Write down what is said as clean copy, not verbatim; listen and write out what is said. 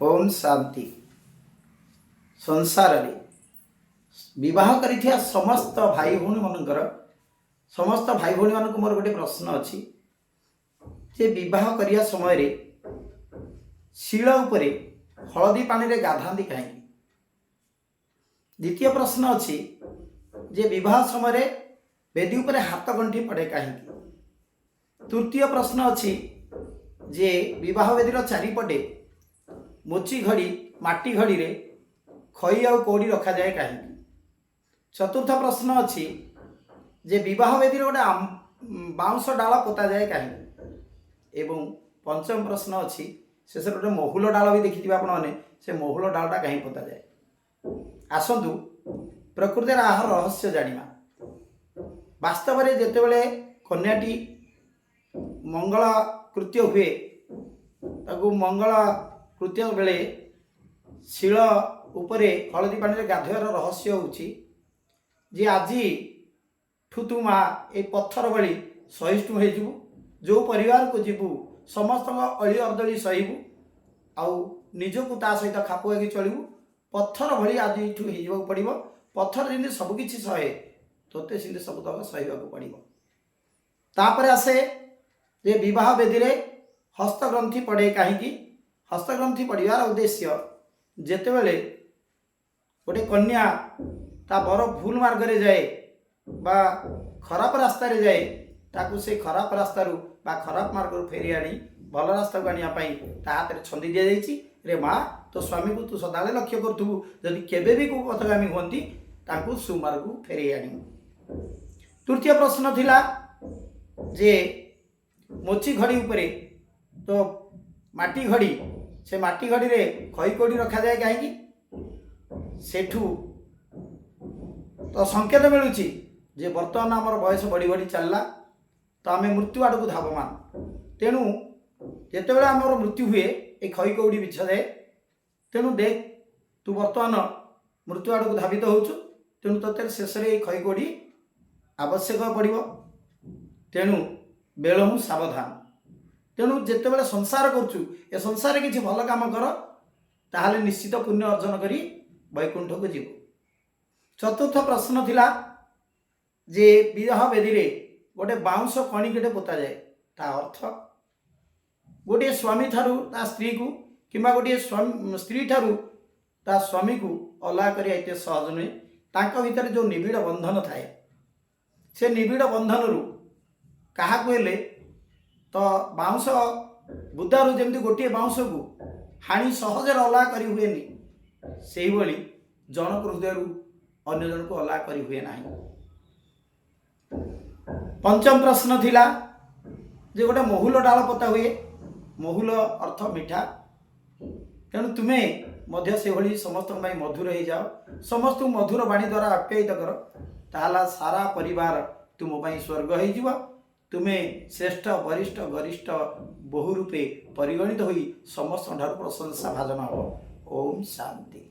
ओम शांति। संसार रे विवाह करिथिया समस्त भाई भौणी मनकर समस्त भाई भौणी मान मोर गोटे प्रश्न अच्छी जे विवाह करिया समय रे शिल उपरे हलदी पानी रे गाधांती कहीं। द्वितीय प्रश्न अच्छी जे विवाह समय रे वेदी उपरे हाथ गंठी पड़े कहीं। तृतीय प्रश्न अच्छी जे विवाह वेदीर चारिपटे मोची घड़ी माटी घड़ी रे खई आउ कौड़ी रखा जाए कहीं। चतुर्थ प्रश्न अच्छी जे विवाह वेदी गोटे बाउंश डाल पोता जाए कहीं। एवं पंचम प्रश्न अच्छी शेष गोटे महुल डाल भी देखी आपने से महुल डालटा कहीं पोता जाए। आसतु प्रकृतिर आहार रहस्य जानिमा। वास्तव में जिते बड़े कन्याटी मंगल कृत्य हुए ताकू मंगल कृत्य बेले शिल उपरे हलदी पानी गाधोर रहस्य होची जे आज ठुतु माँ ए पत्थर भली सहिष्णु हो जो परिवार को जीवु समस्त अली अर्दली सहबू आउ निजको ता सहित खापुआकी चलू पत्थर भली आज ये पड़ो। पत्थर जमी सबकि सहे तोते से सबतक सहवाक पड़ो। तापर आसे जे विवाह वेदी रे हस्तग्रंथि पड़े कहीं। हस्तग्रंथि पड़ार उद्देश्य जेतेबेले गोटे कन्या ता बर भूल मार्ग रे जाए बा खराब रास्ता रे जाए ताकू से खराब रास्ता बा खराब मार्ग फेरी आनी भल रास्ता को आने हाथ में छंदी दि जाइए। रे माँ तो स्वामी को तू सदाले लक्ष्य करूँ जदि केबे भी को पथगामी हमें सुमार्ग को फेरी आनी। तृतीय प्रश्न थिला जे मोची घड़ी उपरे तो माटी घड़ी से माटी घड़ी रे खई कौड़ी रखा जाए कहीं। सेठू तो संकेत मिलूँ जे बर्तमान आमर बयस बढ़ी बढ़ी चलला तो आम मृत्यु आड़ को धावमान। तेणु जितेबाला आमर मृत्यु हुए ये खई कौड़ी बिछा जाए। तेणु देख तू बर्तमान मृत्यु आड़ को धावित होचु तेणु तोते शेष में खई कौड़ी आवश्यक पड़ो। तेणु बेलहु सावधान। तेणु जितेबाला संसार करुचु ए संसार किसी भल काम कर ताहले निश्चित पुण्य अर्जन करी वैकुंठ को जीव। चतुर्थ प्रश्न थिला जे विवाह वेदी रे गोटे बाउंश कणिकटे पोता जाए ता अर्थ गोटे स्वामी ठारू ता स्त्री को किंबा गोटे स्त्री ठारू ता स्वामी को अलग करिया एते सहज नुहे। तांका भितर जो निबिड़ बंधन थाए से निबिड़ बंधन रु काहा को हेले तो बाउंश बुदारू जमती गोटे बाउंश को हाणी सहजरे अलग करी हुए से ही जनक हृदय अन्य जन को अलग करी हुए ना। पंचम प्रश्न थिला जे गोटे महुल डाल पोता हुए। महुल अर्थ मिठा। तेणु तुम्हें मध्य से भली समस्त मधुर हो जाओ समस्त मधुर बाणी द्वारा आप्यायित कर ताला सारा परिवार तुम स्वर्ग हो। तुम्हें श्रेष्ठ वरिष्ठ गरिष्ठ बहु रूपे परिगणित होई समस्त प्रशंसा भाजन हो। ओम शांति।